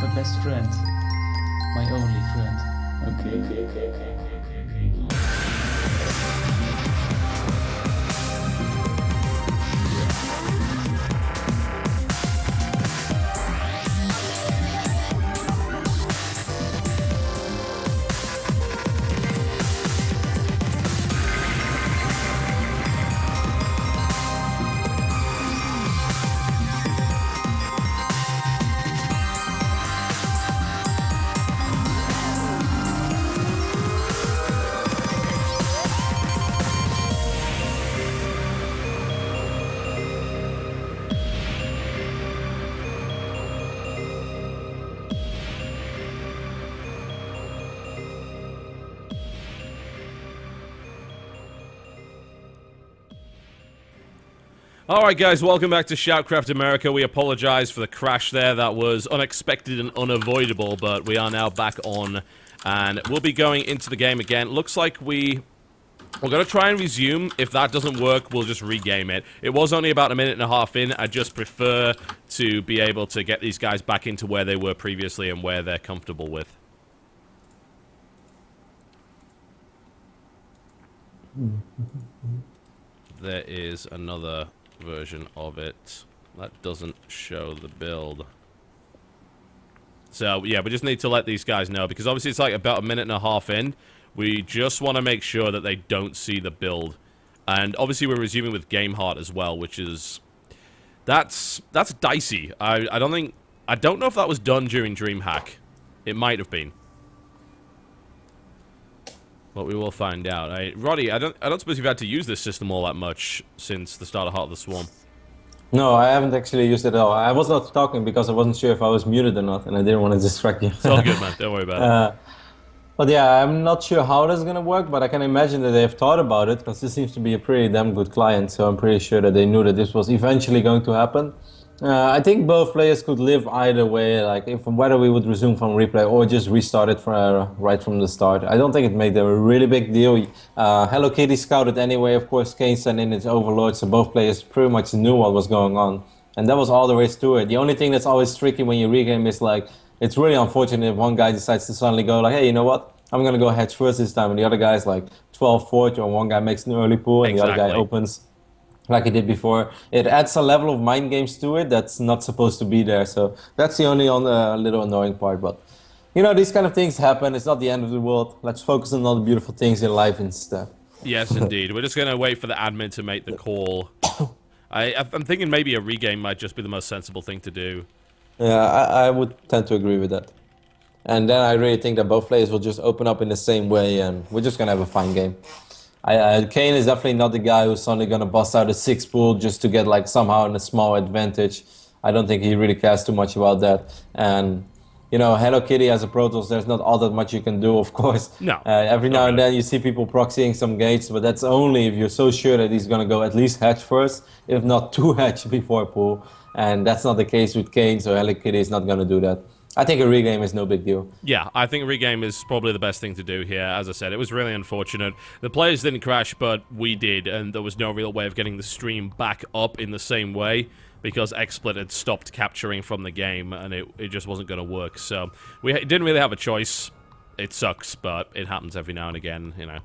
my best friend. My only friend. Okay. Alright guys, welcome back to SHOUTcraft America. We apologize for the crash there. That was unexpected and unavoidable, but we are now back on, and we'll be going into the game again. Looks like we're going to try and resume. If that doesn't work, we'll just regame it. It was only about a minute and a half in. I just prefer to be able to get these guys back into where they were previously and where they're comfortable with. There is another version of it that doesn't show the build. So yeah, we just need to let these guys know, because obviously it's like about a minute and a half in. We just want to make sure that they don't see the build. And obviously we're resuming with Game Heart as well, which is that's dicey. I don't know if that was done during DreamHack. It might have been, but we will find out. Roddy, I don't suppose you've had to use this system all that much since the start of Heart of the Swarm. No, I haven't actually used it at all. I was not talking because I wasn't sure if I was muted or not, and I didn't want to distract you. It's all good, man. Don't worry about it. But yeah, I'm not sure how that's going to work, but I can imagine that they've thought about it, because this seems to be a pretty damn good client, so I'm pretty sure that they knew that this was eventually going to happen. I think both players could live either way, like whether we would resume from replay or just restart it right from the start. I don't think it made a really big deal. Hello Kitty scouted anyway, of course. Kane sent in its overlord, so both players pretty much knew what was going on. And that was all there is to it. The only thing that's always tricky when you regame is like, it's really unfortunate if one guy decides to suddenly go like, hey, you know what? I'm going to go hedge first this time, and the other guy's like 12-4, or one guy makes an early pull and the other guy opens like he did before. It adds a level of mind games to it that's not supposed to be there. So that's the only little annoying part. But, you know, these kind of things happen. It's not the end of the world. Let's focus on all the beautiful things in life instead. Yes, indeed. We're just going to wait for the admin to make the call. I'm thinking maybe a regame might just be the most sensible thing to do. Yeah, I would tend to agree with that. And then I really think that both players will just open up in the same way, and we're just going to have a fine game. Kane is definitely not the guy who's suddenly going to bust out a 6 pool just to get like somehow a small advantage. I don't think he really cares too much about that. And, you know, Hello Kitty as a Protoss, there's not all that much you can do, of course. No. Every now and then you see people proxying some gates, but that's only if you're so sure that he's going to go at least hedge first, if not 2 hedge before pool. And that's not the case with Kane, so Hello Kitty is not going to do that. I think a regame is no big deal. Yeah, I think a regame is probably the best thing to do here. As I said, it was really unfortunate. The players didn't crash, but we did, and there was no real way of getting the stream back up in the same way, because XSplit had stopped capturing from the game, and it just wasn't going to work. So we didn't really have a choice. It sucks, but it happens every now and again, you know.